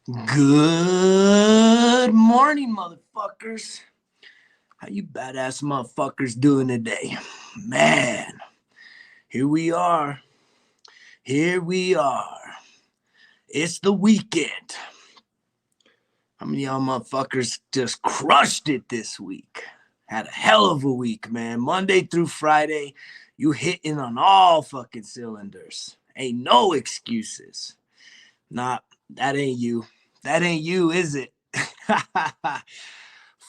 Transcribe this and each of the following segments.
Good morning, motherfuckers. How you badass motherfuckers doing today? Man, here we are. Here we are. It's the weekend. How many of y'all motherfuckers just crushed it this week? Had a hell of a week, man. Monday through Friday, you hitting on all fucking cylinders. Ain't no excuses. Nah, that ain't you. That ain't you, is it?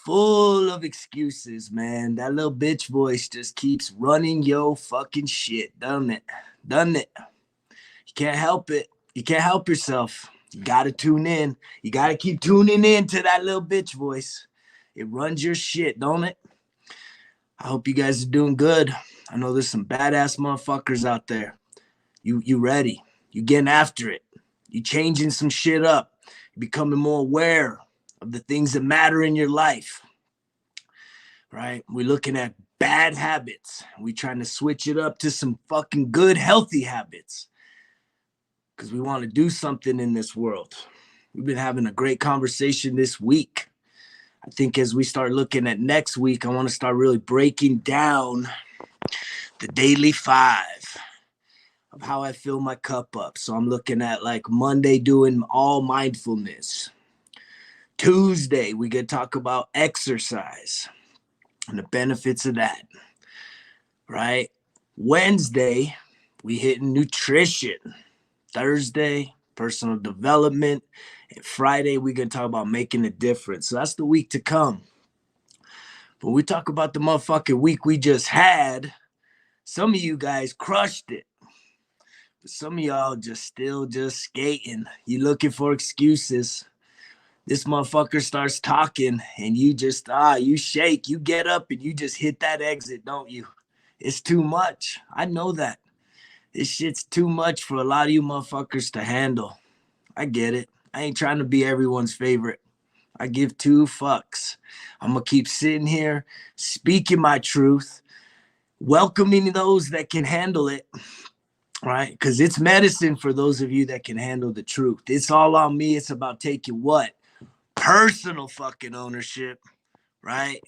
Full of excuses, man. That little bitch voice just keeps running yo fucking shit, doesn't it? Doesn't it? You can't help it. You can't help yourself. You gotta tune in. You gotta keep tuning in to that little bitch voice. It runs your shit, don't it? I hope you guys are doing good. I know there's some badass motherfuckers out there. You ready? You getting after it. You changing some shit up. You becoming more aware of the things that matter in your life. Right? We're looking at bad habits. We're trying to switch it up to some fucking good, healthy habits. Because we want to do something in this world. We've been having a great conversation this week. I think as we start looking at next week, I want to start really breaking down the daily 5 of how I fill my cup up. So I'm looking at like Monday doing all mindfulness. Tuesday, we could talk about exercise and the benefits of that, right? Wednesday, we hitting nutrition. Thursday, personal development. And Friday, we're going to talk about making a difference. So that's the week to come. But we talk about the motherfucking week we just had. Some of you guys crushed it. But some of y'all still skating. You looking for excuses. This motherfucker starts talking and you you shake, you get up and you just hit that exit, don't you? It's too much. I know that. This shit's too much for a lot of you motherfuckers to handle. I get it. I ain't trying to be everyone's favorite. I give 2 fucks. I'm going to keep sitting here, speaking my truth, welcoming those that can handle it, right? Because it's medicine for those of you that can handle the truth. It's all on me. It's about taking what? Personal fucking ownership, right?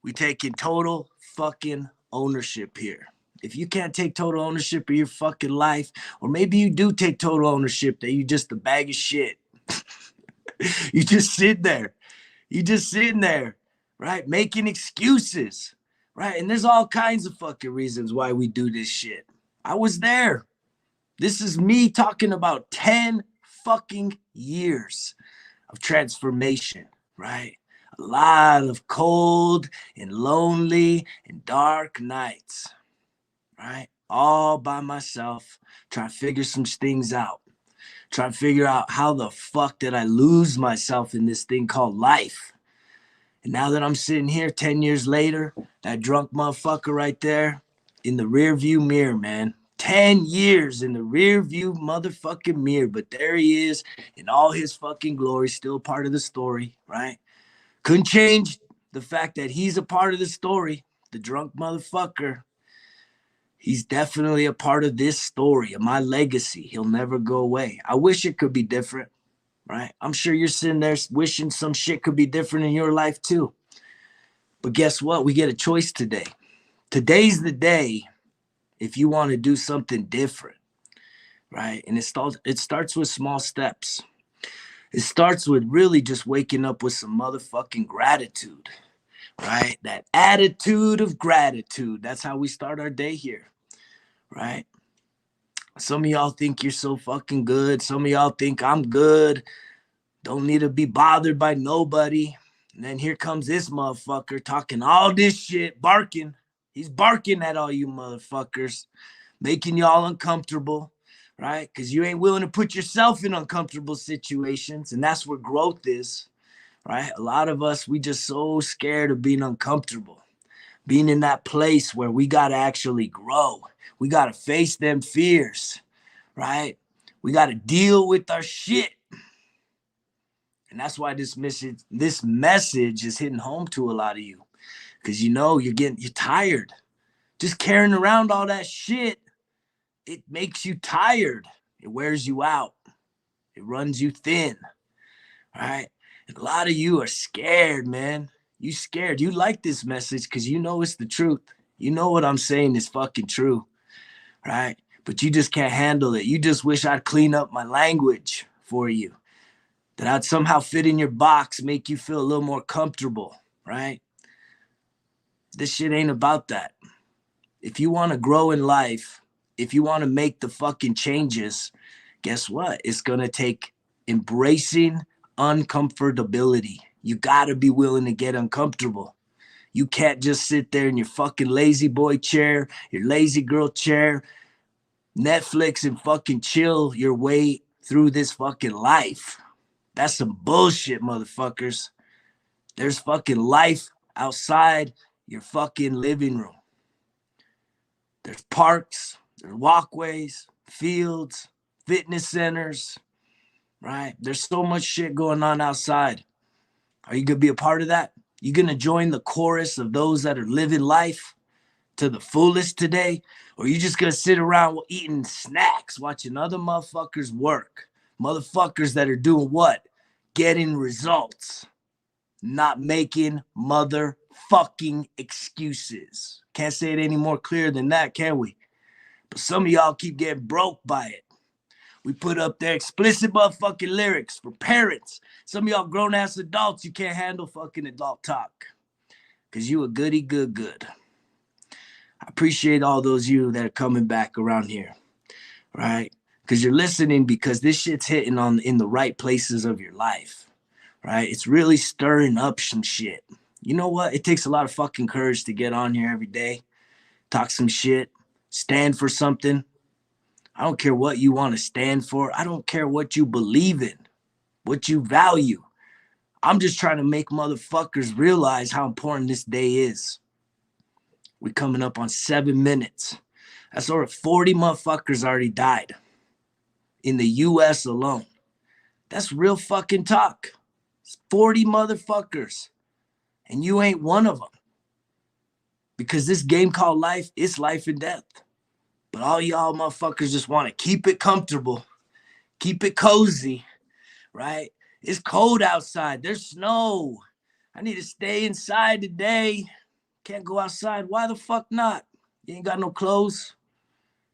We taking total fucking ownership here. If you can't take total ownership of your fucking life, or maybe you do take total ownership that you just a bag of shit. You just sit there. You just sitting there, right? Making excuses, right? And there's all kinds of fucking reasons why we do this shit. I was there. This is me talking about 10 fucking years of transformation, right? A lot of cold and lonely and dark nights, right? All by myself, trying to figure some things out. Trying to figure out how the fuck did I lose myself in this thing called life. And now that I'm sitting here 10 years later, that drunk motherfucker right there in the rear view mirror, man. 10 years in the rear view motherfucking mirror, but there he is in all his fucking glory, still part of the story, right? Couldn't change the fact that he's a part of the story, the drunk motherfucker. He's definitely a part of this story, of my legacy. He'll never go away. I wish it could be different, right? I'm sure you're sitting there wishing some shit could be different in your life too. But guess what? We get a choice today. Today's the day if you want to do something different, right? And it starts with small steps. It starts with really just waking up with some motherfucking gratitude, right? That attitude of gratitude. That's how we start our day here, right? Some of y'all think you're so fucking good. Some of y'all think I'm good. Don't need to be bothered by nobody. And then here comes this motherfucker talking all this shit, barking. He's barking at all you motherfuckers, making y'all uncomfortable, right? Because you ain't willing to put yourself in uncomfortable situations. And that's where growth is, right? A lot of us, we just so scared of being uncomfortable, being in that place where we got to actually grow. We got to face them fears, right? We got to deal with our shit. And that's why this message is hitting home to a lot of you. Because you're tired. Just carrying around all that shit, it makes you tired. It wears you out. It runs you thin. right? And a lot of you are scared, man. You scared. You like this message because you know it's the truth. You know what I'm saying is fucking true, right? But you just can't handle it. You just wish I'd clean up my language for you, that I'd somehow fit in your box, make you feel a little more comfortable, right? This shit ain't about that. If you want to grow in life, if you want to make the fucking changes, guess what? It's going to take embracing uncomfortability. You got to be willing to get uncomfortable. You can't just sit there in your fucking lazy boy chair, your lazy girl chair, Netflix and fucking chill your way through this fucking life. That's some bullshit, motherfuckers. There's fucking life outside your fucking living room. There's parks, there's walkways, fields, fitness centers, right? There's so much shit going on outside. Are you going to be a part of that? You going to join the chorus of those that are living life to the fullest today? Or are you just going to sit around eating snacks, watching other motherfuckers work? Motherfuckers that are doing what? Getting results. Not making motherfucking excuses. Can't say it any more clear than that, can we? But some of y'all keep getting broke by it. We put up there explicit motherfucking lyrics for parents. Some of y'all grown-ass adults, you can't handle fucking adult talk. Because you a goody good. I appreciate all those you that are coming back around here, right? Because you're listening, because this shit's hitting in the right places of your life, right? It's really stirring up some shit. You know what? It takes a lot of fucking courage to get on here every day, talk some shit, stand for something. I don't care what you want to stand for. I don't care what you believe in, what you value. I'm just trying to make motherfuckers realize how important this day is. We're coming up on 7 minutes. That's over 40 motherfuckers already died in the US alone. That's real fucking talk. It's 40 motherfuckers. And you ain't one of them. Because this game called life, it's life and death. But all y'all motherfuckers just want to keep it comfortable, keep it cozy, right? It's cold outside. There's snow. I need to stay inside today. Can't go outside. Why the fuck not? You ain't got no clothes.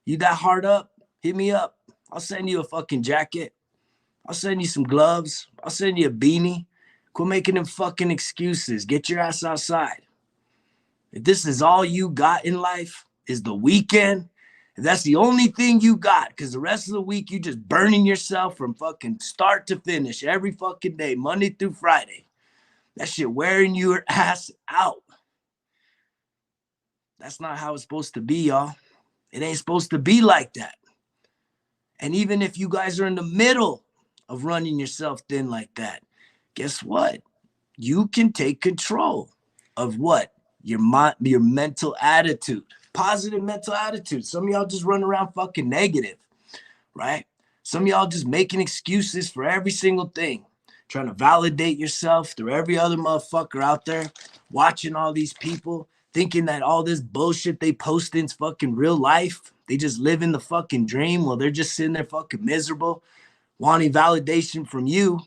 You that hard up? Hit me up. I'll send you a fucking jacket. I'll send you some gloves. I'll send you a beanie. Quit making them fucking excuses. Get your ass outside. If this is all you got in life, is the weekend, if that's the only thing you got, because the rest of the week you just burning yourself from fucking start to finish every fucking day, Monday through Friday. That shit wearing your ass out. That's not how it's supposed to be, y'all. It ain't supposed to be like that. And even if you guys are in the middle of running yourself thin like that, guess what? You can take control of what? Your mental attitude. Positive mental attitude. Some of y'all just run around fucking negative, right? Some of y'all just making excuses for every single thing. Trying to validate yourself through every other motherfucker out there. Watching all these people. Thinking that all this bullshit they post is fucking real life. They just live in the fucking dream while they're just sitting there fucking miserable. Wanting validation from you.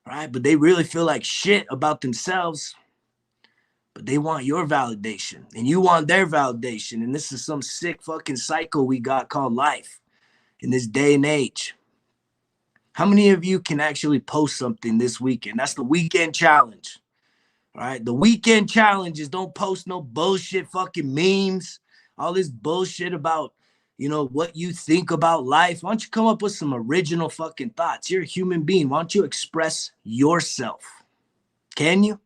Right? But they really feel like shit about themselves. But they want your validation. And you want their validation. And this is some sick fucking cycle we got called life in this day and age. How many of you can actually post something this weekend? That's the weekend challenge. All right. The weekend challenge is don't post no bullshit fucking memes. All this bullshit about, what you think about life. Why don't you come up with some original fucking thoughts? You're a human being. Why don't you express yourself? Can you?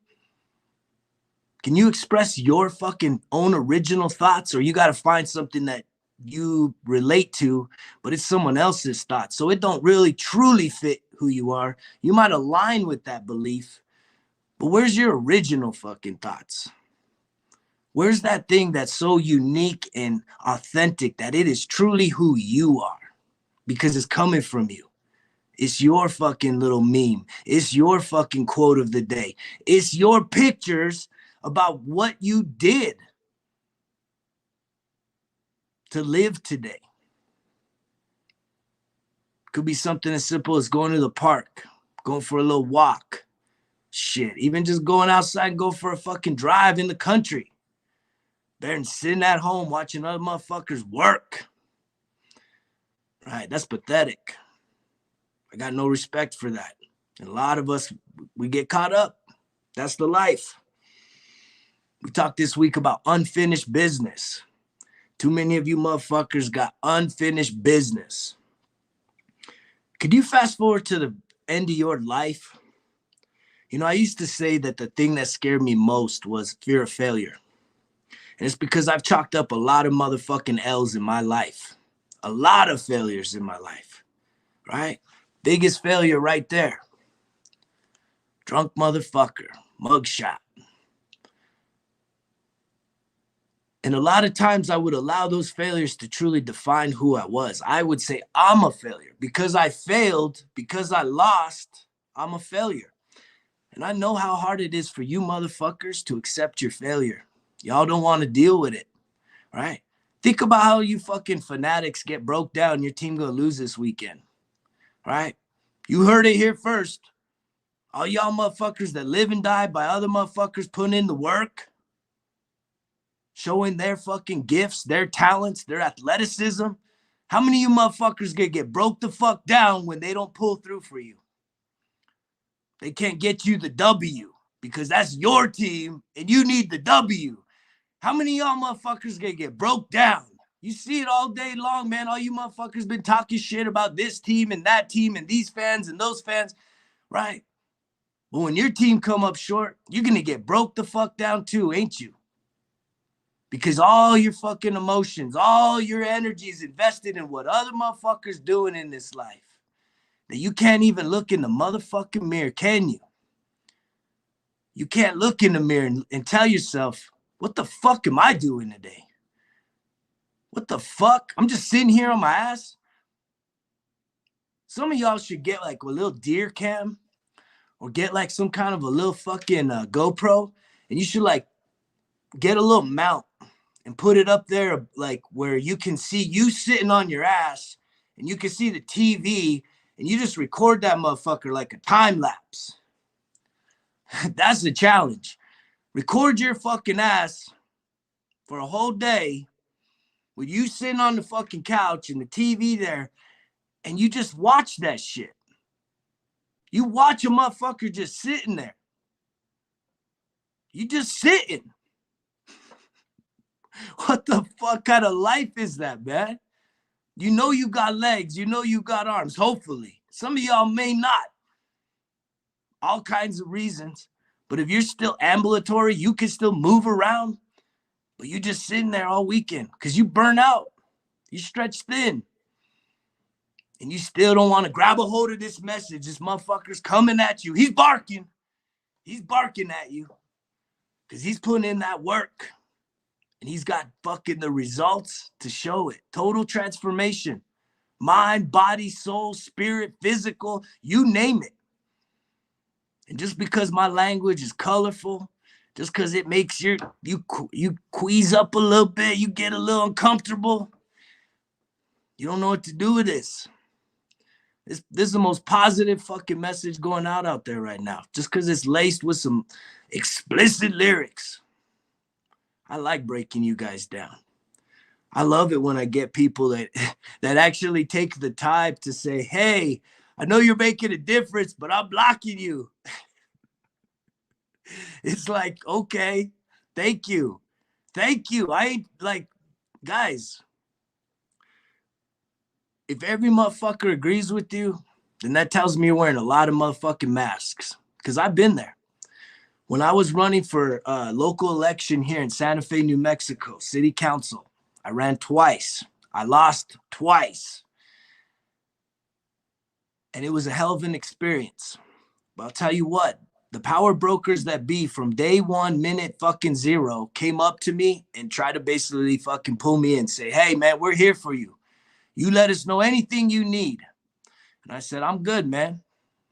Can you express your fucking own original thoughts? Or you got to find something that you relate to, but it's someone else's thoughts. So it don't really truly fit who you are. You might align with that belief, but where's your original fucking thoughts? Where's that thing that's so unique and authentic that it is truly who you are? Because it's coming from you. It's your fucking little meme. It's your fucking quote of the day. It's your pictures about what you did to live today. Could be something as simple as going to the park, going for a little walk. Shit, even just going outside and go for a fucking drive in the country. Better than sitting at home watching other motherfuckers work. Right, that's pathetic. I got no respect for that. And a lot of us, we get caught up. That's the life. We talked this week about unfinished business. Too many of you motherfuckers got unfinished business. Could you fast forward to the end of your life? You know, I used to say that the thing that scared me most was fear of failure. And it's because I've chalked up a lot of motherfucking L's in my life. A lot of failures in my life, right? Biggest failure right there. Drunk motherfucker, mugshot. And a lot of times I would allow those failures to truly define who I was. I would say I'm a failure. Because I failed, because I lost, I'm a failure. And I know how hard it is for you motherfuckers to accept your failure. Y'all don't want to deal with it, right? Think about how you fucking fanatics get broke down. Your team gonna lose this weekend, right? You heard it here first. All y'all motherfuckers that live and die by other motherfuckers putting in the work, showing their fucking gifts, their talents, their athleticism. How many of you motherfuckers get broke the fuck down when they don't pull through for you? They can't get you the W because that's your team and you need the W. How many of y'all motherfuckers get broke down? You see it all day long, man. All you motherfuckers been talking shit about this team and that team and these fans and those fans, right? But when your team come up short, you're going to get broke the fuck down too, ain't you? Because all your fucking emotions, all your energy is invested in what other motherfuckers doing in this life. That you can't even look in the motherfucking mirror, can you? You can't look in the mirror and tell yourself, what the fuck am I doing today? What the fuck? I'm just sitting here on my ass. Some of y'all should get like a little deer cam or get like some kind of a little fucking GoPro, and you should like get a little mount and put it up there like where you can see you sitting on your ass and you can see the TV and you just record that motherfucker like a time lapse. That's the challenge. Record your fucking ass for a whole day with you sitting on the fucking couch and the TV there, and you just watch that shit. You watch a motherfucker just sitting there. You just sitting. What the fuck kind of life is that, man? You know you got legs. You know you got arms, hopefully. Some of y'all may not. All kinds of reasons. But if you're still ambulatory, you can still move around. But you just sitting there all weekend because you burn out. You stretch thin. And you still don't want to grab a hold of this message. This motherfucker's coming at you. He's barking. He's barking at you because he's putting in that work. And he's got fucking the results to show it. Total transformation. Mind, body, soul, spirit, physical, you name it. And just because my language is colorful, just because it makes you queeze up a little bit, you get a little uncomfortable, you don't know what to do with this. This is the most positive fucking message going out there right now. Just because it's laced with some explicit lyrics. I like breaking you guys down. I love it when I get people that actually take the time to say, hey, I know you're making a difference, but I'm blocking you. It's like, okay, thank you. Thank you. I ain't like, guys, if every motherfucker agrees with you, then that tells me you're wearing a lot of motherfucking masks. Because I've been there. When I was running for a local election here in Santa Fe, New Mexico, city council, I ran twice. I lost twice. And it was a hell of an experience. But I'll tell you what, the power brokers that be from day one, minute fucking zero, came up to me and tried to basically fucking pull me in and say, hey, man, we're here for you. You let us know anything you need. And I said, I'm good, man.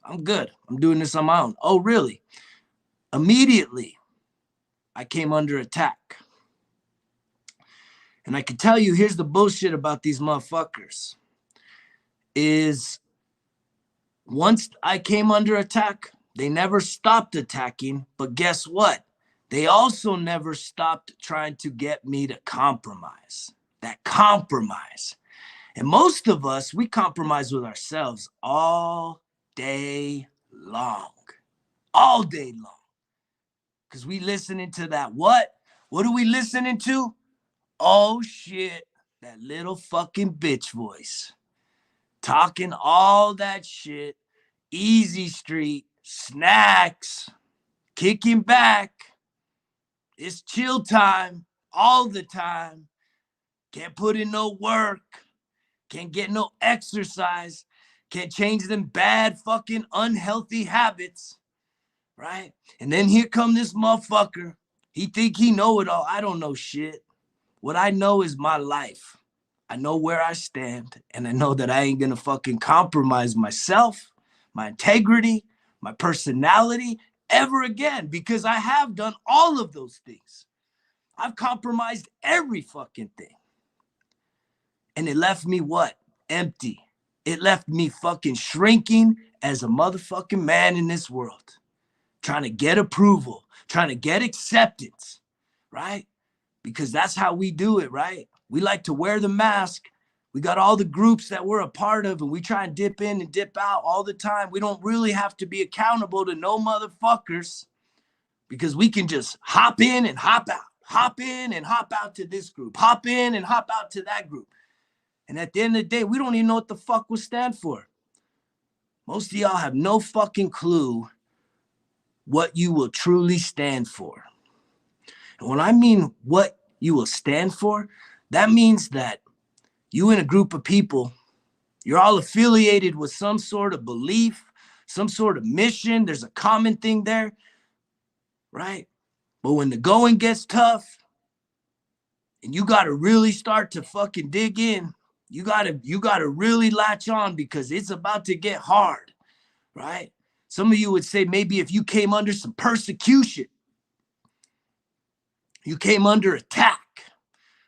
I'm good. I'm doing this on my own. Oh, really? Immediately, I came under attack. And I can tell you, here's the bullshit about these motherfuckers, is Once I came under attack, they never stopped attacking. But guess what? They also never stopped trying to get me to compromise. That compromise. And most of us, we compromise with ourselves all day long. All day long. Because we listening to that what? What are we listening to? Oh shit, that little fucking bitch voice. Talking all that shit. Easy street, snacks, kicking back. It's chill time all the time. Can't put in no work. Can't get no exercise. Can't change them bad fucking unhealthy habits. Right? And then here come this motherfucker. He think he know it all. I don't know shit. What I know is my life. I know where I stand, and I know that I ain't gonna fucking compromise myself, my integrity, my personality ever again, because I have done all of those things. I've compromised every fucking thing. And it left me what? Empty. It left me fucking shrinking as a motherfucking man in this world. Trying to get approval, trying to get acceptance, right? Because that's how we do it, right? We like to wear the mask. We got all the groups that we're a part of, and we try and dip in and dip out all the time. We don't really have to be accountable to no motherfuckers, because we can just hop in and hop out, hop in and hop out to this group, hop in and hop out to that group. And at the end of the day, we don't even know what the fuck we stand for. Most of y'all have no fucking clue what you will truly stand for. And when I mean what you will stand for, that means that you in a group of people, you're all affiliated with some sort of belief, some sort of mission. There's a common thing there, right? But when the going gets tough and you got to really start to fucking dig in, you got to really latch on, because it's about to get hard, right? Some of you would say maybe if you came under some persecution, you came under attack,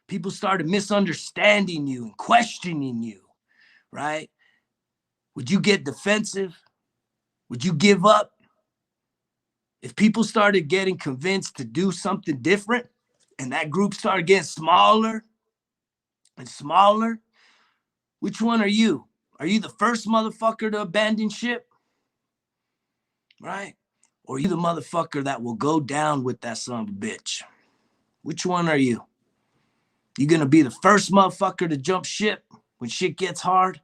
people started misunderstanding you and questioning you, right? Would you get defensive? Would you give up? If people started getting convinced to do something different and that group started getting smaller and smaller, which one are you? Are you the first motherfucker to abandon ship? Right? Or are you the motherfucker that will go down with that son of a bitch? Which one are you? You gonna be the first motherfucker to jump ship when shit gets hard?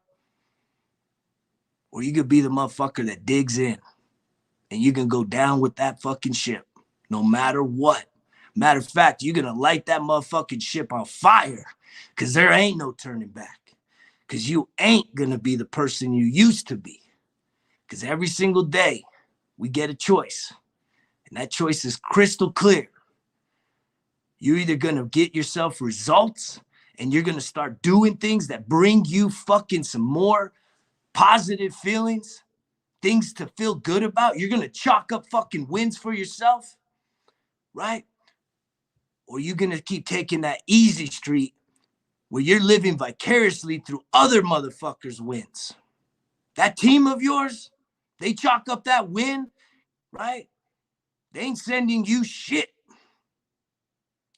Or you could be the motherfucker that digs in and you can go down with that fucking ship no matter what. Matter of fact, you're gonna light that motherfucking ship on fire, because there ain't no turning back. Because you ain't gonna be the person you used to be. Because every single day we get a choice, and that choice is crystal clear. You're either gonna get yourself results and you're gonna start doing things that bring you fucking some more positive feelings, things to feel good about. You're gonna chalk up fucking wins for yourself, right? Or you're gonna keep taking that easy street where you're living vicariously through other motherfuckers' wins. That team of yours, they chalk up that win, right? They ain't sending you shit.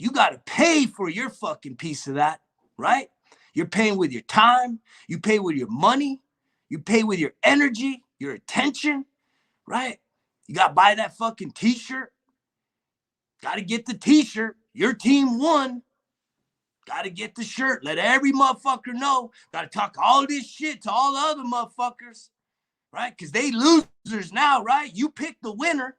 You gotta pay for your fucking piece of that, right? You're paying with your time, you pay with your money, you pay with your energy, your attention, right? You gotta buy that fucking t-shirt. Gotta get the t-shirt. Your team won. Gotta get the shirt. Let every motherfucker know. Gotta talk all this shit to all the other motherfuckers, right? Because they losers now, right? You picked the winner.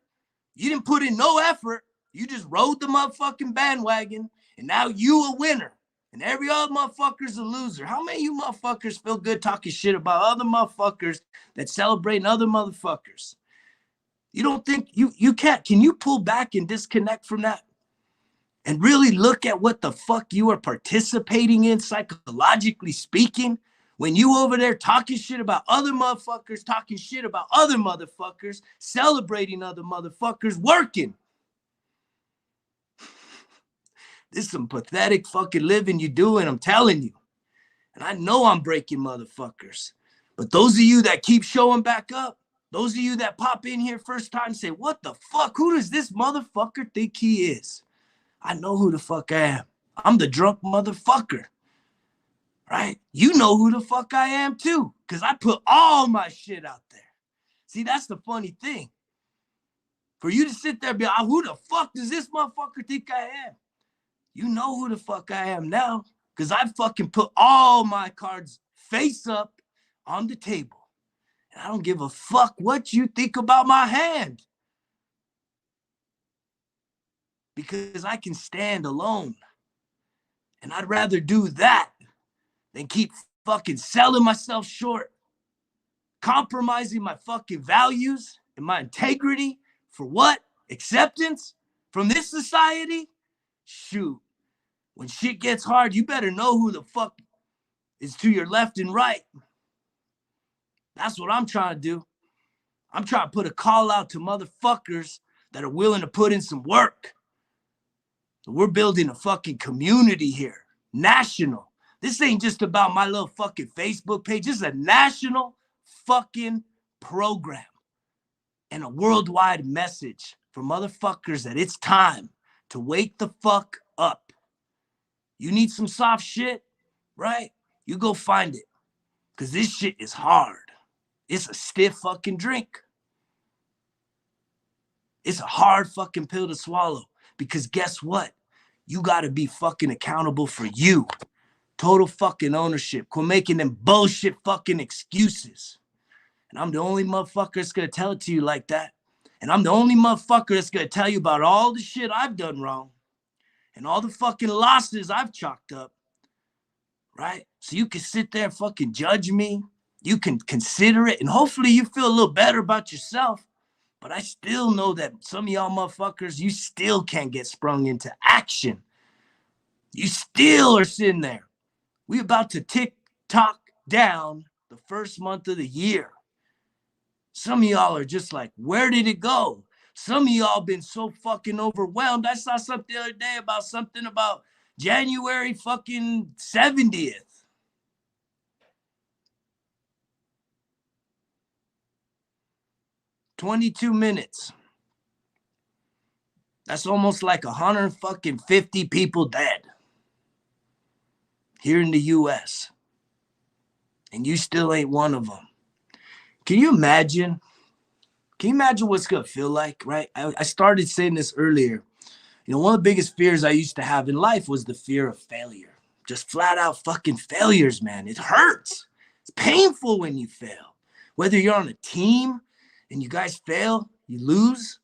You didn't put in no effort. You just rode the motherfucking bandwagon, and now you a winner. And every other motherfucker's a loser. How many of you motherfuckers feel good talking shit about other motherfuckers that celebrate other motherfuckers? You don't think you can't? Can you pull back and disconnect from that? And really look at what the fuck you are participating in, psychologically speaking, when you over there talking shit about other motherfuckers, talking shit about other motherfuckers, celebrating other motherfuckers, working. This is some pathetic fucking living you doing, I'm telling you. And I know I'm breaking motherfuckers, But those of you that keep showing back up, those of you that pop in here first time say, what the fuck? Who does this motherfucker think he is? I know who the fuck I am. I'm the drunk motherfucker, right? You know who the fuck I am too, because I put all my shit out there. See, that's the funny thing. For you to sit there and be like, who the fuck does this motherfucker think I am? You know who the fuck I am now, because I fucking put all my cards face up on the table. And I don't give a fuck what you think about my hand. Because I can stand alone. And I'd rather do that than keep fucking selling myself short, compromising my fucking values and my integrity for what? Acceptance from this society? Shoot. When shit gets hard, you better know who the fuck is to your left and right. That's what I'm trying to do. I'm trying to put a call out to motherfuckers that are willing to put in some work. We're building a fucking community here, national. This ain't just about my little fucking Facebook page. This is a national fucking program and a worldwide message for motherfuckers that it's time to wake the fuck up. You need some soft shit, right? You go find it, because this shit is hard. It's a stiff fucking drink. It's a hard fucking pill to swallow, because guess what? You got to be fucking accountable for you. Total fucking ownership. Quit making them bullshit fucking excuses. And I'm the only motherfucker that's going to tell it to you like that. And I'm the only motherfucker that's going to tell you about all the shit I've done wrong and all the fucking losses I've chalked up. Right? So you can sit there and fucking judge me. You can consider it. And hopefully you feel a little better about yourself. But I still know that some of y'all motherfuckers, you still can't get sprung into action. You still are sitting there. We about to tick-tock down the first month of the year. Some of y'all are just like, where did it go? Some of y'all been so fucking overwhelmed. I saw something the other day about January fucking 70th. $22 minutes. That's almost like 150 people dead here in the U.S. And you still ain't one of them. Can you imagine? Can you imagine what's going to feel like, right? I started saying this earlier. You know, one of the biggest fears I used to have in life was the fear of failure. Just flat out fucking failures, man. It hurts. It's painful when you fail. Whether you're on a team and you guys fail, you lose.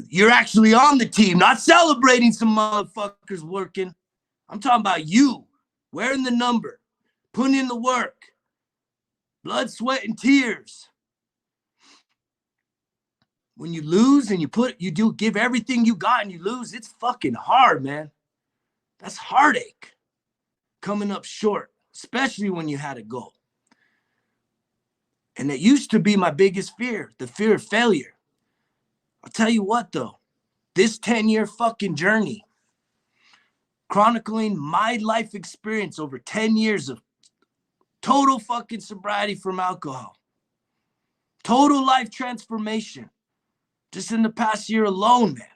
You're actually on the team, not celebrating some motherfuckers working. I'm talking about you, wearing the number, putting in the work, blood, sweat, and tears. When you lose and you do give everything you got and you lose, it's fucking hard, man. That's heartache. Coming up short, especially when you had a goal. And it used to be my biggest fear, the fear of failure. I'll tell you what, though, this 10-year fucking journey, chronicling my life experience over 10 years of total fucking sobriety from alcohol, total life transformation, just in the past year alone, man.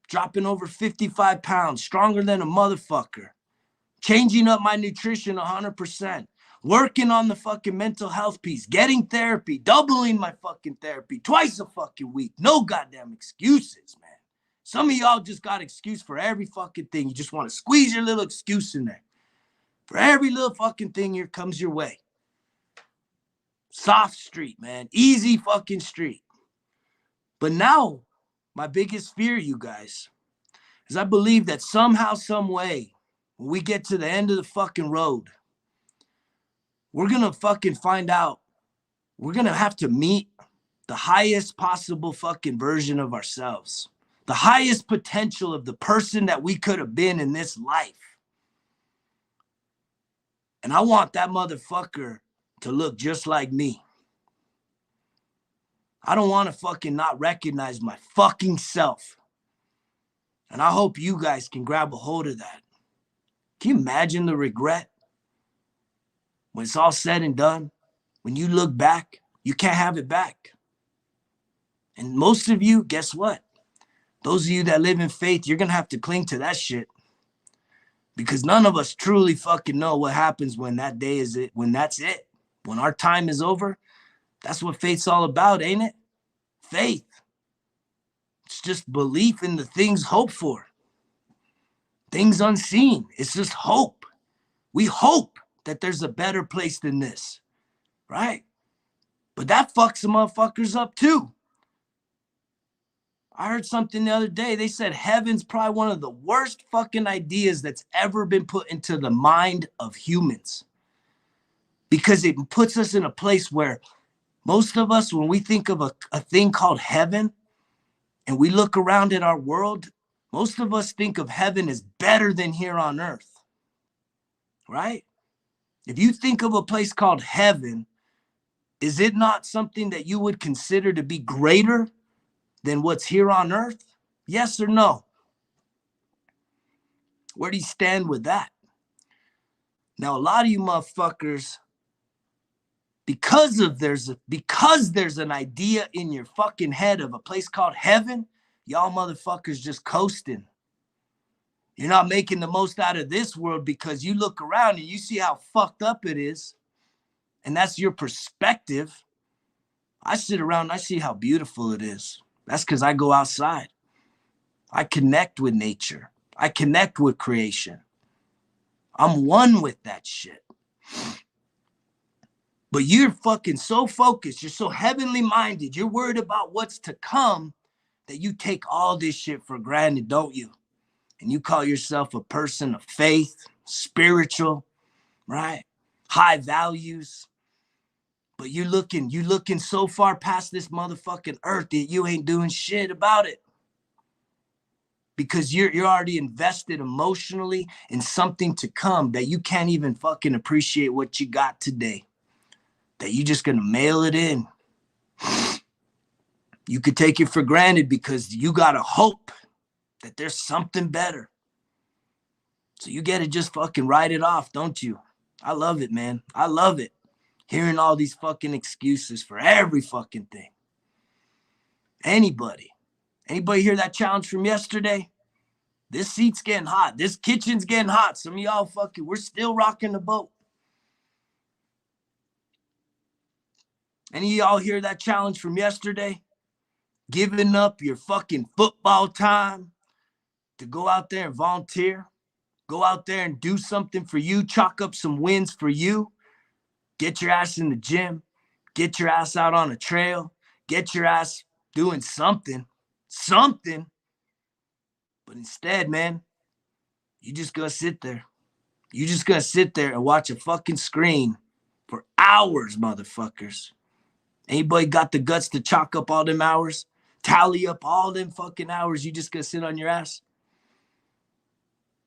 Dropping over 55 pounds, stronger than a motherfucker, changing up my nutrition 100%, working on the fucking mental health piece, getting therapy, doubling my fucking therapy twice a fucking week. No goddamn excuses, man. Some of y'all just got excuse for every fucking thing. You just want to squeeze your little excuse in there. For every little fucking thing here comes your way. Soft street, man. Easy fucking street. But now, my biggest fear, you guys, is I believe that somehow, some way, when we get to the end of the fucking road, we're going to fucking find out. We're going to have to meet the highest possible fucking version of ourselves. The highest potential of the person that we could have been in this life. And I want that motherfucker to look just like me. I don't want to fucking not recognize my fucking self. And I hope you guys can grab a hold of that. Can you imagine the regret when it's all said and done? When you look back, you can't have it back. And most of you, guess what? Those of you that live in faith, you're going to have to cling to that shit. Because none of us truly fucking know what happens when that day is it, when that's it. When our time is over, that's what faith's all about, ain't it? Faith. It's just belief in the things hoped for. Things unseen. It's just hope. We hope that there's a better place than this, right? But that fucks some motherfuckers up too. I heard something the other day. They said heaven's probably one of the worst fucking ideas that's ever been put into the mind of humans. Because it puts us in a place where most of us, when we think of a thing called heaven, and we look around at our world, most of us think of heaven as better than here on earth, right? If you think of a place called heaven, is it not something that you would consider to be greater than what's here on earth? Yes or no? Where do you stand with that? Now, a lot of you motherfuckers, because there's an idea in your fucking head of a place called heaven, y'all motherfuckers just coasting. You're not making the most out of this world because you look around and you see how fucked up it is. And that's your perspective. I sit around and I see how beautiful it is. That's because I go outside. I connect with nature. I connect with creation. I'm one with that shit. But you're fucking so focused. You're so heavenly minded. You're worried about what's to come that you take all this shit for granted, don't you? And you call yourself a person of faith, spiritual, right? High values. But you're looking so far past this motherfucking earth that you ain't doing shit about it. Because you're already invested emotionally in something to come that you can't even fucking appreciate what you got today. That you just gonna mail it in. You could take it for granted because you gotta hope that there's something better. So you gotta just fucking write it off, don't you? I love it, man. I love it. Hearing all these fucking excuses for every fucking thing. Anybody hear that challenge from yesterday? This seat's getting hot. This kitchen's getting hot. Some of y'all fucking, we're still rocking the boat. Any of y'all hear that challenge from yesterday? Giving up your fucking football time to go out there and volunteer. Go out there and do something for you. Chalk up some wins for you. Get your ass in the gym. Get your ass out on a trail. Get your ass doing something. Something. But instead, man, you just gonna sit there. You just gonna sit there and watch a fucking screen for hours, motherfuckers. Anybody got the guts to chalk up all them hours? Tally up all them fucking hours you just gonna sit on your ass?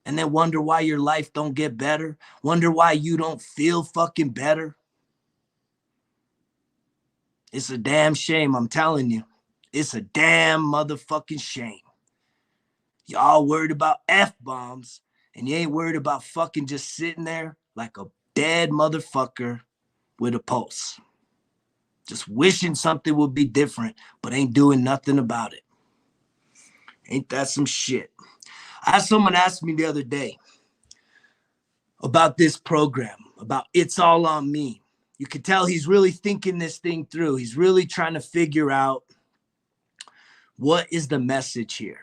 And then wonder why your life don't get better? Wonder why you don't feel fucking better? It's a damn shame, I'm telling you. It's a damn motherfucking shame. Y'all worried about F-bombs, and you ain't worried about fucking just sitting there like a dead motherfucker with a pulse. Just wishing something would be different, but ain't doing nothing about it. Ain't that some shit? I had someone ask me the other day about this program, about It's All on Me. You could tell he's really thinking this thing through. He's really trying to figure out what is the message here,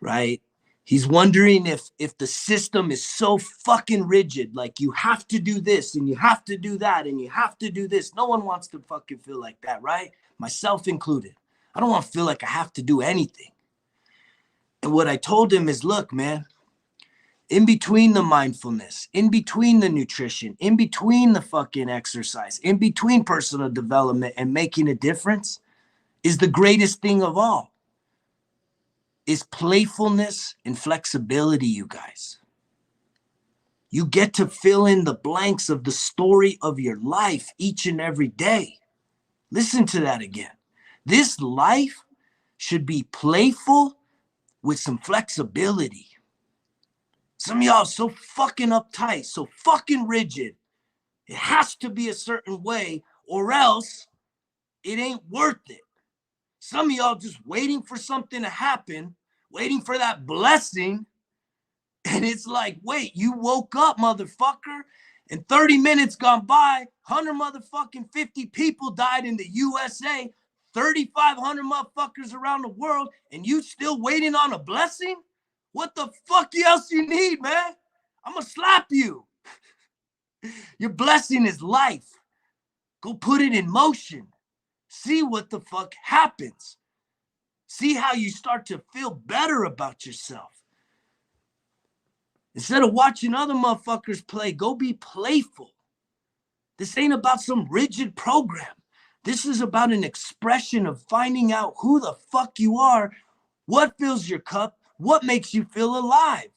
right? He's wondering if the system is so fucking rigid, like you have to do this and you have to do that and you have to do this. No one wants to fucking feel like that, right? Myself included. I don't want to feel like I have to do anything. And what I told him is, look, man, in between the mindfulness, in between the nutrition, in between the fucking exercise, in between personal development and making a difference is the greatest thing of all. Is playfulness and flexibility, you guys. You get to fill in the blanks of the story of your life each and every day. Listen to that again. This life should be playful with some flexibility. Some of y'all so fucking uptight, so fucking rigid. It has to be a certain way or else it ain't worth it. Some of y'all just waiting for something to happen, waiting for that blessing. And it's like, wait, you woke up, motherfucker, and 30 minutes gone by, 100 motherfucking 50 people died in the USA, 3,500 motherfuckers around the world, and you still waiting on a blessing? What the fuck else you need, man? I'm gonna slap you. Your blessing is life. Go put it in motion. See what the fuck happens. See how you start to feel better about yourself. Instead of watching other motherfuckers play, go be playful. This ain't about some rigid program. This is about an expression of finding out who the fuck you are, what fills your cup, what makes you feel alive.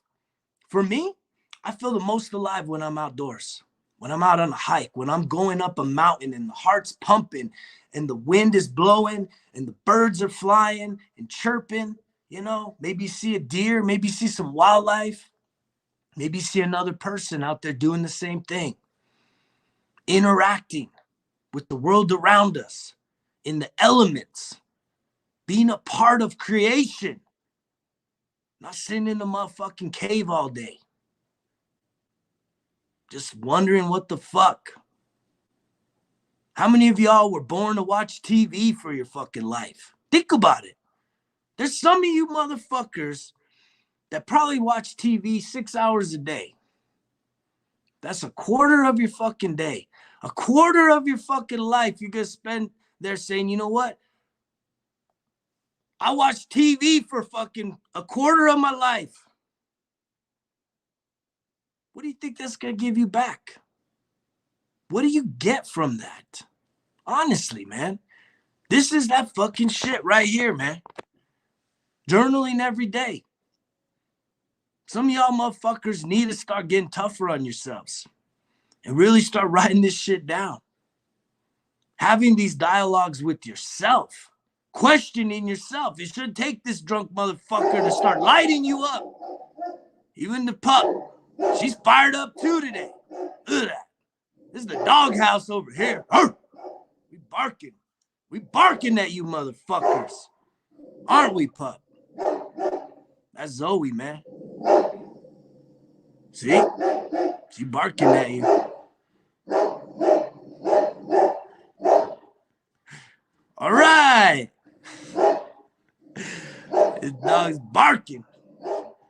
For me, I feel the most alive when I'm outdoors, when I'm out on a hike, when I'm going up a mountain and the heart's pumping and the wind is blowing and the birds are flying and chirping. You know, maybe you see a deer, maybe you see some wildlife. Maybe you see another person out there doing the same thing, interacting with the world around us, in the elements, being a part of creation, not sitting in the motherfucking cave all day, just wondering what the fuck. How many of y'all were born to watch TV for your fucking life? Think about it. There's some of you motherfuckers that probably watch TV 6 hours a day. That's a quarter of your fucking day. A quarter of your fucking life you're going to spend there saying, you know what? I watch TV for fucking a quarter of my life. What do you think that's going to give you back? What do you get from that? Honestly, man. This is that fucking shit right here, man. Journaling every day. Some of y'all motherfuckers need to start getting tougher on yourselves and really start writing this shit down. Having these dialogues with yourself, questioning yourself. It should take this drunk motherfucker to start lighting you up. Even the pup, she's fired up too today. Look at that. This is the doghouse over here. We barking. We barking at you motherfuckers. Aren't we, pup? That's Zoe, man. See? She barking at you. All right. This dog's barking.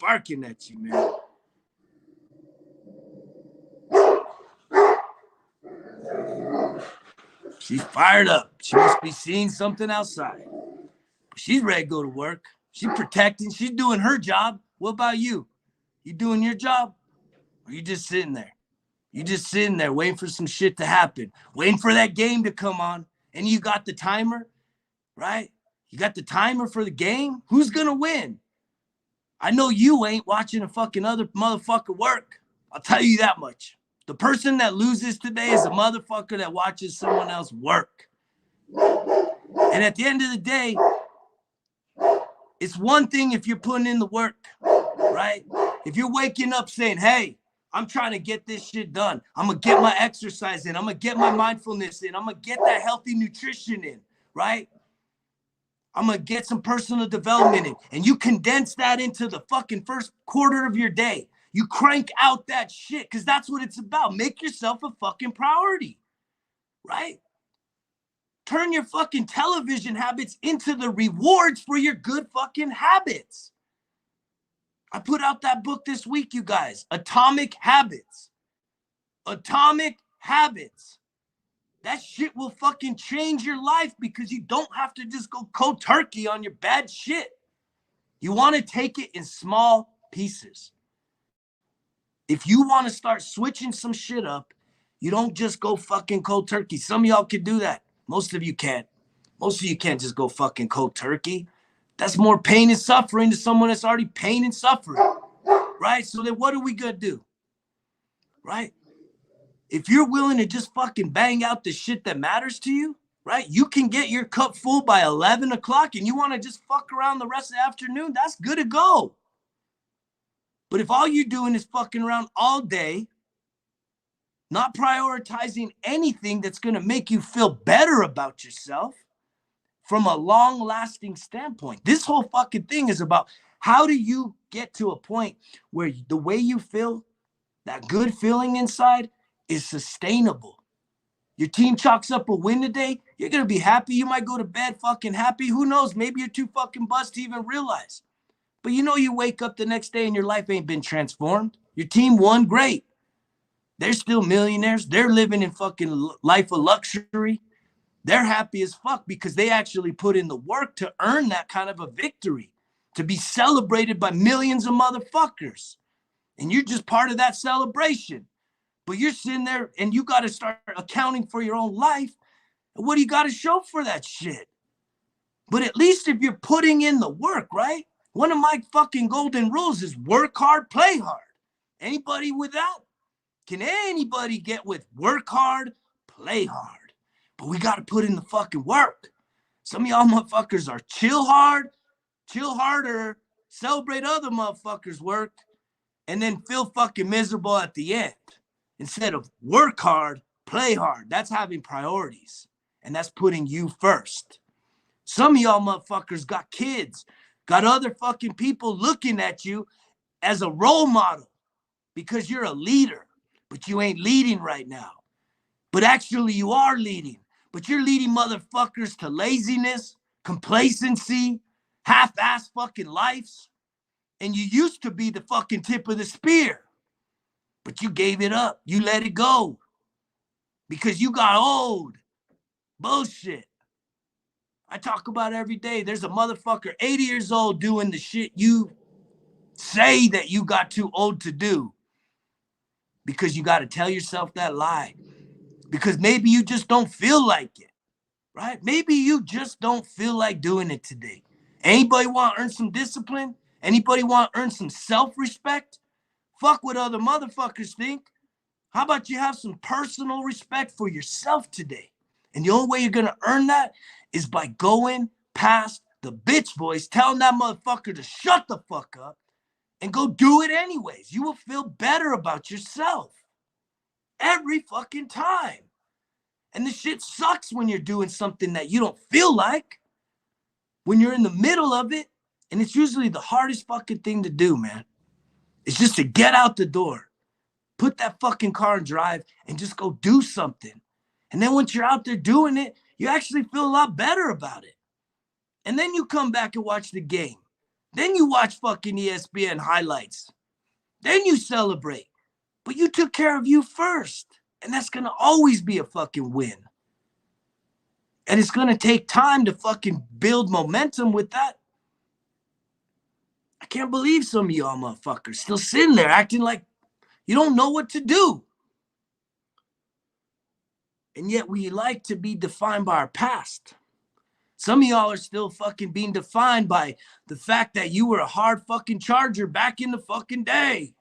Barking at you, man. She's fired up. She must be seeing something outside. She's ready to go to work. She's protecting. She's doing her job. What about you? You doing your job? Or you just sitting there? You just sitting there waiting for some shit to happen, waiting for that game to come on, and you got the timer, right? You got the timer for the game? Who's going to win? I know you ain't watching a fucking other motherfucker work. I'll tell you that much. The person that loses today is a motherfucker that watches someone else work. And at the end of the day, it's one thing if you're putting in the work, right? If you're waking up saying, hey, I'm trying to get this shit done. I'm going to get my exercise in. I'm going to get my mindfulness in. I'm going to get that healthy nutrition in, right? I'm going to get some personal development in. And you condense that into the fucking first quarter of your day. You crank out that shit because that's what it's about. Make yourself a fucking priority, right? Turn your fucking television habits into the rewards for your good fucking habits. I put out that book this week, you guys. Atomic Habits. Atomic Habits. That shit will fucking change your life because you don't have to just go cold turkey on your bad shit. You want to take it in small pieces. If you want to start switching some shit up, you don't just go fucking cold turkey. Some of y'all can do that. Most of you can't. Most of you can't just go fucking cold turkey. That's more pain and suffering to someone that's already pain and suffering, right? So then what are we going to do, right? If you're willing to just fucking bang out the shit that matters to you, right? You can get your cup full by 11 o'clock and you want to just fuck around the rest of the afternoon, that's good to go. But if all you're doing is fucking around all day, not prioritizing anything that's going to make you feel better about yourself from a long-lasting standpoint. This whole fucking thing is about how do you get to a point where the way you feel, that good feeling inside, is sustainable. Your team chalks up a win today, you're going to be happy. You might go to bed fucking happy. Who knows? Maybe you're too fucking buzzed to even realize. But you know, you wake up the next day and your life ain't been transformed. Your team won, great. They're still millionaires. They're living in fucking life of luxury. They're happy as fuck because they actually put in the work to earn that kind of a victory, to be celebrated by millions of motherfuckers. And you're just part of that celebration. But you're sitting there and you got to start accounting for your own life. And what do you got to show for that shit? But at least if you're putting in the work, right? One of my fucking golden rules is work hard, play hard. Anybody with that? Can anybody get with work hard, play hard? But we got to put in the fucking work. Some of y'all motherfuckers are chill hard, chill harder, celebrate other motherfuckers' work, and then feel fucking miserable at the end. Instead of work hard, play hard. That's having priorities. And that's putting you first. Some of y'all motherfuckers got kids, got other fucking people looking at you as a role model because you're a leader, but you ain't leading right now. But actually you are leading, but you're leading motherfuckers to laziness, complacency, half-ass fucking lives. And you used to be the fucking tip of the spear, but you gave it up. You let it go because you got old. Bullshit. I talk about it every day. There's a motherfucker 80 years old doing the shit you say that you got too old to do because you got to tell yourself that lie. Because maybe you just don't feel like it, right? Maybe you just don't feel like doing it today. Anybody want to earn some discipline? Anybody want to earn some self-respect? Fuck what other motherfuckers think. How about you have some personal respect for yourself today? And the only way you're going to earn that is by going past the bitch voice, telling that motherfucker to shut the fuck up and go do it anyways. You will feel better about yourself every fucking time. And the shit sucks when you're doing something that you don't feel like, when you're in the middle of it. And it's usually the hardest fucking thing to do, man. It's just to get out the door, put that fucking car in drive and just go do something. And then once you're out there doing it, you actually feel a lot better about it. And then you come back and watch the game. Then you watch fucking ESPN highlights. Then you celebrate. But you took care of you first. And that's going to always be a fucking win. And it's going to take time to fucking build momentum with that. I can't believe some of y'all motherfuckers still sitting there acting like you don't know what to do. And yet we like to be defined by our past. Some of y'all are still fucking being defined by the fact that you were a hard fucking charger back in the fucking day.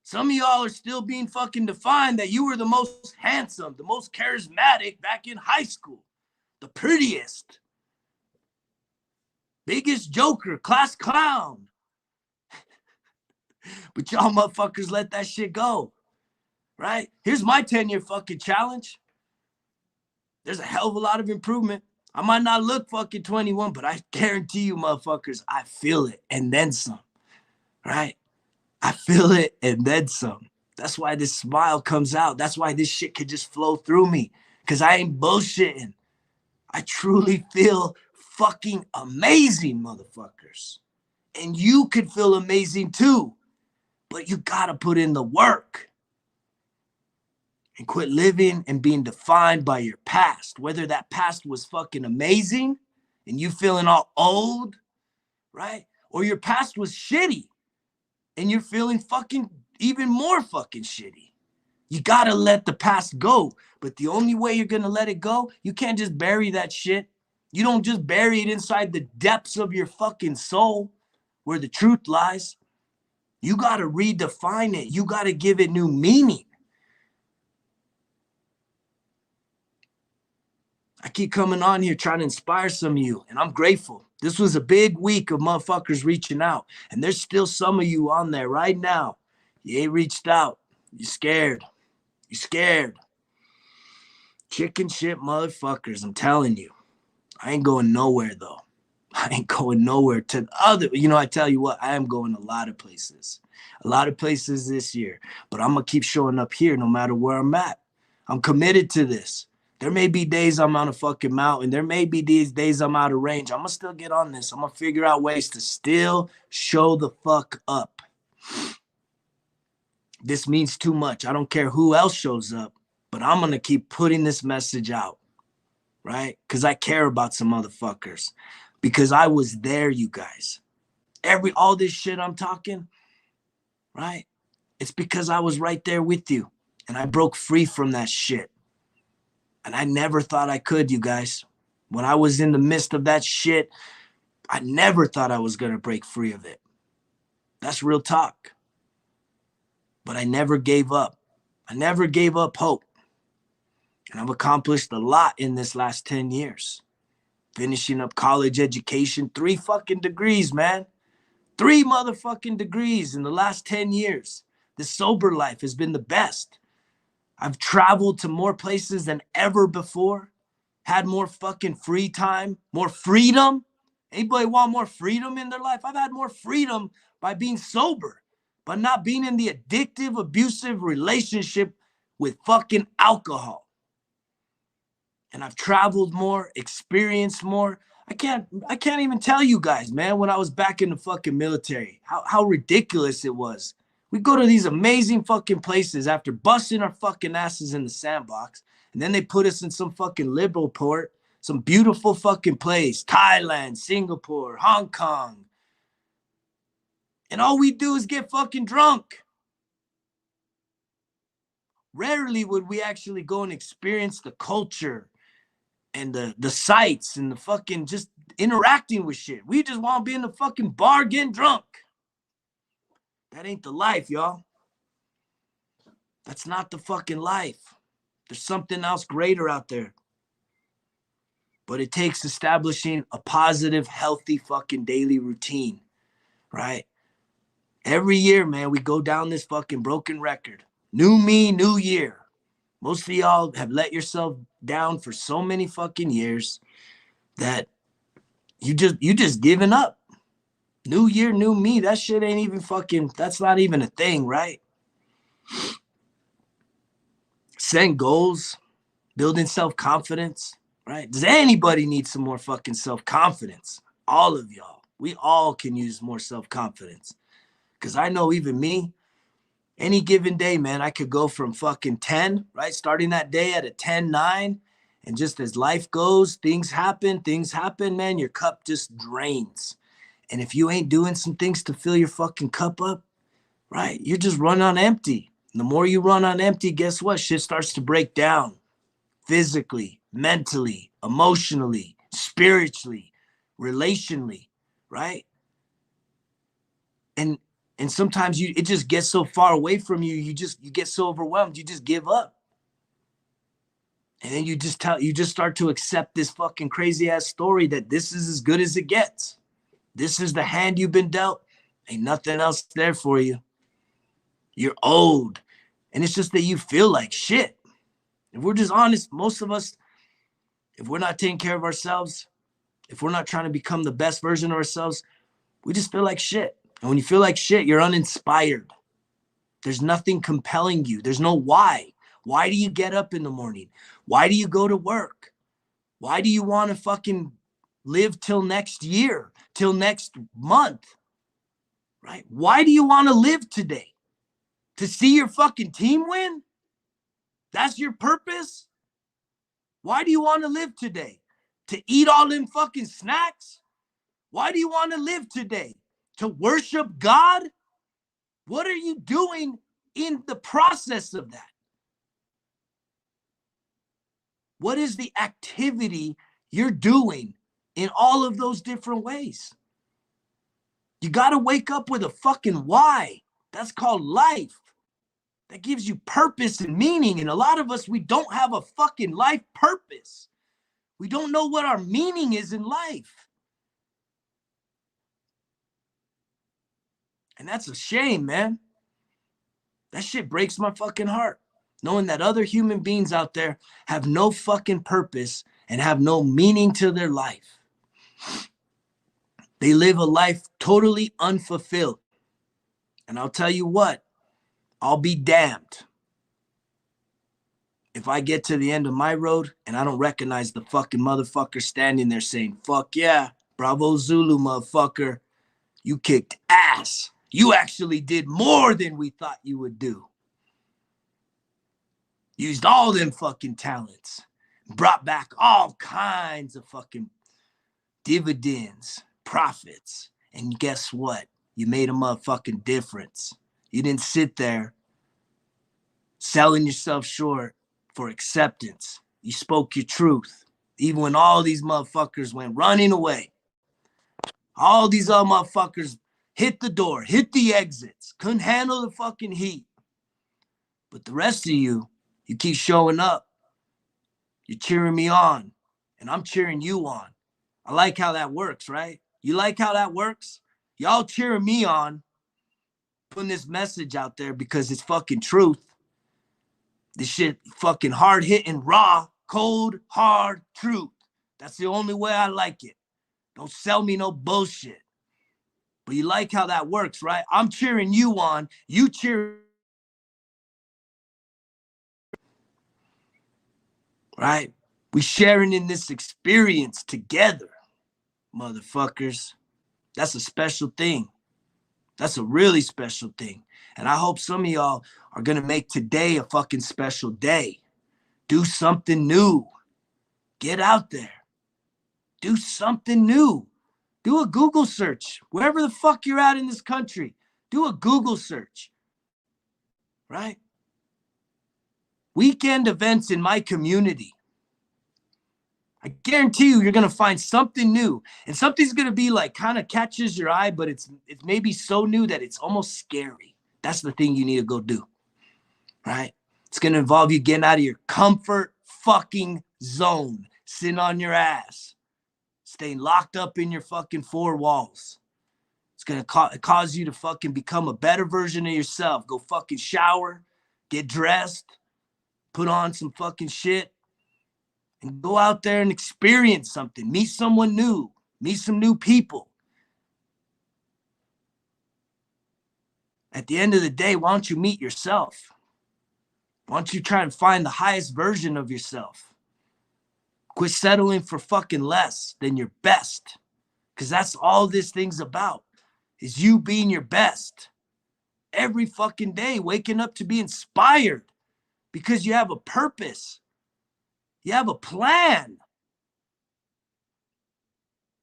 Some of y'all are still being fucking defined that you were the most handsome, the most charismatic back in high school, the prettiest, biggest joker, class clown. But y'all motherfuckers let that shit go, right? Here's my 10-year fucking challenge. There's a hell of a lot of improvement. I might not look fucking 21, but I guarantee you motherfuckers, I feel it and then some, right? I feel it and then some. That's why this smile comes out. That's why this shit could just flow through me, because I ain't bullshitting. I truly feel fucking amazing, motherfuckers. And you could feel amazing too, but you gotta put in the work and quit living and being defined by your past. Whether that past was fucking amazing and you feeling all old, right? Or your past was shitty and you're feeling fucking even more fucking shitty. You gotta let the past go. But the only way you're gonna let it go, you can't just bury that shit. You don't just bury it inside the depths of your fucking soul where the truth lies. You gotta redefine it. You gotta give it new meaning. I keep coming on here trying to inspire some of you, and I'm grateful. This was a big week of motherfuckers reaching out, and there's still some of you on there right now. You ain't reached out. You're scared. You scared. Chicken shit motherfuckers, I'm telling you. I ain't going nowhere though. I ain't going nowhere to other, I tell you what, I am going a lot of places. A lot of places this year. But I'm gonna keep showing up here no matter where I'm at. I'm committed to this. There may be days I'm on a fucking mountain. There may be these days I'm out of range. I'm gonna still get on this. I'm gonna figure out ways to still show the fuck up. This means too much. I don't care who else shows up, but I'm gonna keep putting this message out, right? Because I care about some motherfuckers. Because I was there, you guys. All this shit I'm talking, right? It's because I was right there with you. And I broke free from that shit. And I never thought I could, you guys. When I was in the midst of that shit, I never thought I was gonna break free of it. That's real talk. But I never gave up. I never gave up hope. And I've accomplished a lot in this last 10 years. Finishing up college education, 3 fucking degrees, man. 3 motherfucking degrees in the last 10 years. The sober life has been the best. I've traveled to more places than ever before. Had more fucking free time, more freedom. Anybody want more freedom in their life? I've had more freedom by being sober, by not being in the addictive, abusive relationship with fucking alcohol. And I've traveled more, experienced more. I can't even tell you guys, man, when I was back in the fucking military, how ridiculous it was. We go to these amazing fucking places after busting our fucking asses in the sandbox, and then they put us in some fucking liberal port, some beautiful fucking place, Thailand, Singapore, Hong Kong. And all we do is get fucking drunk. Rarely would we actually go and experience the culture and the sights and the fucking just interacting with shit. We just want to be in the fucking bar getting drunk. That ain't the life, y'all. That's not the fucking life. There's something else greater out there. But it takes establishing a positive, healthy fucking daily routine, right? Every year, man, we go down this fucking broken record. New me, new year. Most of y'all have let yourself down for so many fucking years that you just giving up. New year, new me. That shit ain't even fucking, that's not even a thing, right? Setting goals, building self-confidence, right? Does anybody need some more fucking self-confidence? All of y'all. We all can use more self-confidence. Because I know even me, any given day, man, I could go from fucking 10, right? Starting that day at a 10-9. And just as life goes, things happen, man, your cup just drains. And if you ain't doing some things to fill your fucking cup up, right, you just run on empty. And the more you run on empty, guess what? Shit starts to break down physically, mentally, emotionally, spiritually, relationally, right? And sometimes it just gets so far away from you, you get so overwhelmed, you just give up. And then you just start to accept this fucking crazy ass story that this is as good as it gets. This is the hand you've been dealt. Ain't nothing else there for you. You're owed. And it's just that you feel like shit. If we're just honest, most of us, if we're not taking care of ourselves, if we're not trying to become the best version of ourselves, we just feel like shit. And when you feel like shit, you're uninspired. There's nothing compelling you. There's no why. Why do you get up in the morning? Why do you go to work? Why do you want to fucking live till next year, till next month? Right? Why do you want to live today? To see your fucking team win? That's your purpose? Why do you want to live today? To eat all them fucking snacks? Why do you want to live today? To worship God? What are you doing in the process of that? What is the activity you're doing in all of those different ways? You got to wake up with a fucking why. That's called life. That gives you purpose and meaning. And a lot of us, we don't have a fucking life purpose. We don't know what our meaning is in life. And that's a shame, man. That shit breaks my fucking heart. knowing that other human beings out there have no fucking purpose and have no meaning to their life. They live a life totally unfulfilled. And I'll tell you what, I'll be damned if I get to the end of my road and I don't recognize the fucking motherfucker standing there saying, fuck yeah, bravo Zulu, motherfucker. You kicked ass. You actually did more than we thought you would do. Used all them fucking talents. Brought back all kinds of fucking dividends, profits. And guess what? You made a motherfucking difference. You didn't sit there selling yourself short for acceptance. You spoke your truth. Even when all these motherfuckers went running away. All these other motherfuckers hit the door, hit the exits, couldn't handle the fucking heat. But the rest of you keep showing up. You're cheering me on, and I'm cheering you on. I like how that works, right? You like how that works? Y'all cheering me on, putting this message out there because it's fucking truth. This shit fucking hard-hitting, raw, cold, hard truth. That's the only way I like it. Don't sell me no bullshit. But you like how that works, right? I'm cheering you on. You cheer. Right? We sharing in this experience together, motherfuckers. That's a special thing. That's a really special thing. And I hope some of y'all are going to make today a fucking special day. Do something new. Get out there. Do something new. Do a Google search. Wherever the fuck you're at in this country, do a Google search. Right? Weekend events in my community. I guarantee you're going to find something new. And something's going to be like kind of catches your eye, but it's maybe so new that it's almost scary. That's the thing you need to go do. Right? It's going to involve you getting out of your comfort fucking zone. Sitting on your ass. Staying locked up in your fucking four walls. It's going to cause you to fucking become a better version of yourself. Go fucking shower. Get dressed. Put on some fucking shit. And go out there and experience something. Meet someone new. Meet some new people. At the end of the day, why don't you meet yourself? Why don't you try and find the highest version of yourself? Quit settling for fucking less than your best. Because that's all this thing's about. Is you being your best. Every fucking day, waking up to be inspired. Because you have a purpose. You have a plan.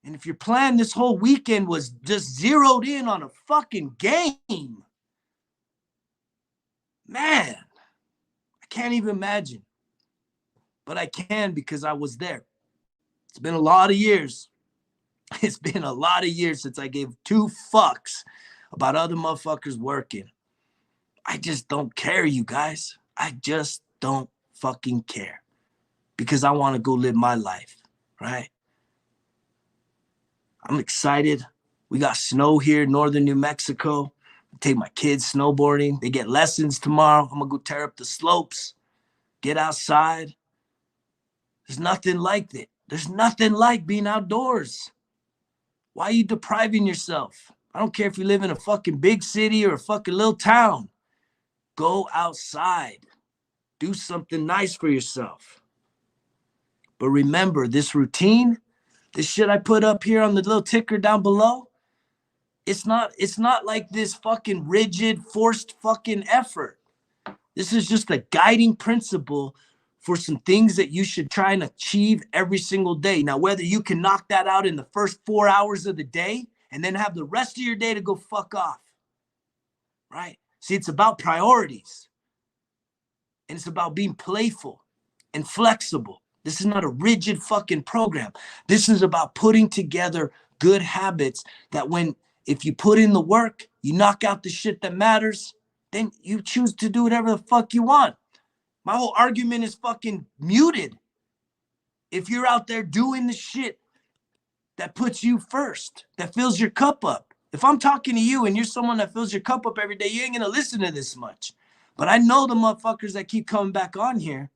And if your plan this whole weekend was just zeroed in on a fucking game, man, I can't even imagine. But I can because I was there. It's been a lot of years. It's been a lot of years since I gave two fucks about other motherfuckers working. I just don't care, you guys. I just don't fucking care. Because I want to go live my life, right? I'm excited. We got snow here in northern New Mexico. I take my kids snowboarding. They get lessons tomorrow. I'm going to go tear up the slopes, get outside. There's nothing like it. There's nothing like being outdoors. Why are you depriving yourself? I don't care if you live in a fucking big city or a fucking little town. Go outside. Do something nice for yourself. But remember, this routine, this shit I put up here on the little ticker down below, it's not like this fucking rigid, forced fucking effort. This is just a guiding principle for some things that you should try and achieve every single day. Now, whether you can knock that out in the first 4 hours of the day and then have the rest of your day to go fuck off, right? See, it's about priorities. And it's about being playful and flexible. This is not a rigid fucking program. This is about putting together good habits that if you put in the work, you knock out the shit that matters, then you choose to do whatever the fuck you want. My whole argument is fucking muted. If you're out there doing the shit that puts you first, that fills your cup up. If I'm talking to you and you're someone that fills your cup up every day, you ain't gonna listen to this much. But I know the motherfuckers that keep coming back on here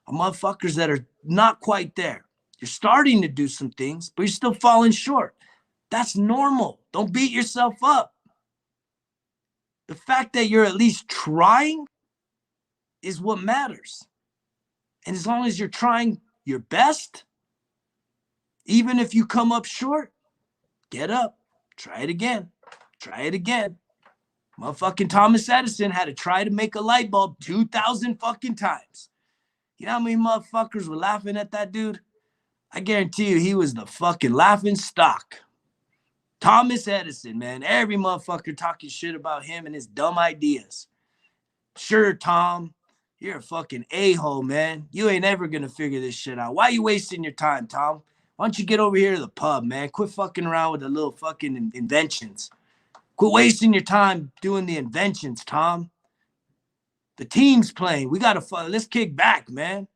are motherfuckers that are not quite there. You're starting to do some things, but you're still falling short. That's normal. Don't beat yourself up. The fact that you're at least trying is what matters. And as long as you're trying your best, even if you come up short, get up, try it again, try it again. Motherfucking Thomas Edison had to try to make a light bulb 2,000 fucking times. You know how many motherfuckers were laughing at that dude? I guarantee you he was the fucking laughing stock. Thomas Edison, man. Every motherfucker talking shit about him and his dumb ideas. Sure, Tom, you're a fucking a-hole, man. You ain't ever gonna figure this shit out. Why are you wasting your time, Tom? Why don't you get over here to the pub, man? Quit fucking around with the little fucking inventions. Quit wasting your time doing the inventions, Tom. The team's playing. We gotta let's kick back, man.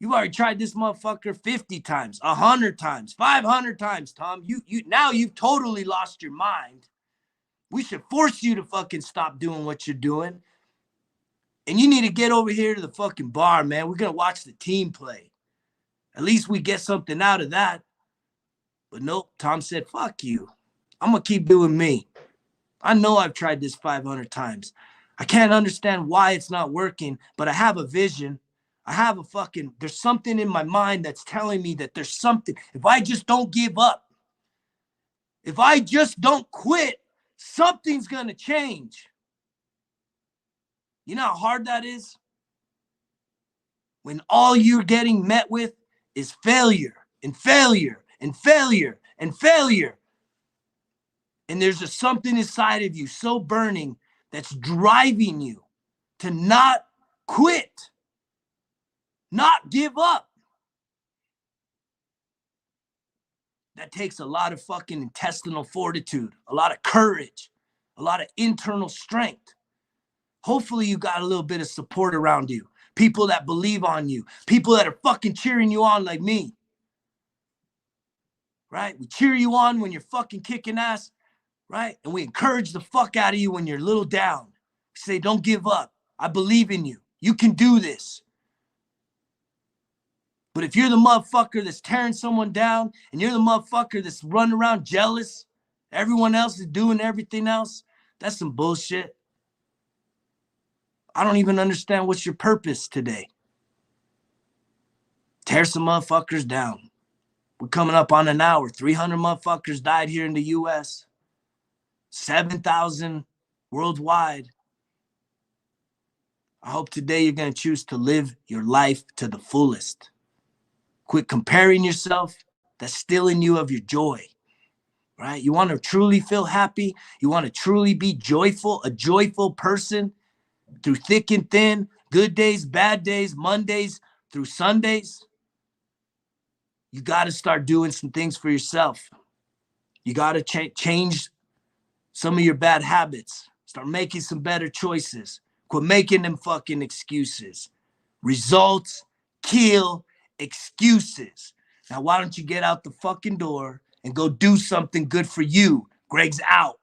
You've already tried this motherfucker 50 times, 100 times, 500 times, Tom. Now you've totally lost your mind. We should force you to fucking stop doing what you're doing. And you need to get over here to the fucking bar, man. We're gonna watch the team play. At least we get something out of that. But nope, Tom said, fuck you. I'm gonna keep doing me. I know I've tried this 500 times. I can't understand why it's not working, but I have a vision. I have there's something in my mind that's telling me that there's something. If I just don't give up, if I just don't quit, something's going to change. You know how hard that is? When all you're getting met with is failure and failure and failure and failure. And there's just something inside of you so burning that's driving you to not quit, not give up. That takes a lot of fucking intestinal fortitude, a lot of courage, a lot of internal strength. Hopefully you got a little bit of support around you, people that believe on you, people that are fucking cheering you on like me. Right? We cheer you on when you're fucking kicking ass. Right? And we encourage the fuck out of you when you're a little down. We say, don't give up. I believe in you. You can do this. But if you're the motherfucker that's tearing someone down and you're the motherfucker that's running around jealous, everyone else is doing everything else, that's some bullshit. I don't even understand what's your purpose today. Tear some motherfuckers down. We're coming up on an hour. 300 motherfuckers died here in the U.S. 7,000 worldwide. I hope today you're going to choose to live your life to the fullest. Quit comparing yourself. That's stealing you of your joy, right? You want to truly feel happy. You want to truly be joyful, a joyful person through thick and thin, good days, bad days, Mondays through Sundays. You got to start doing some things for yourself. You got to change some of your bad habits. Start making some better choices. Quit making them fucking excuses. Results kill excuses. Now, why don't you get out the fucking door and go do something good for you? Greg's out.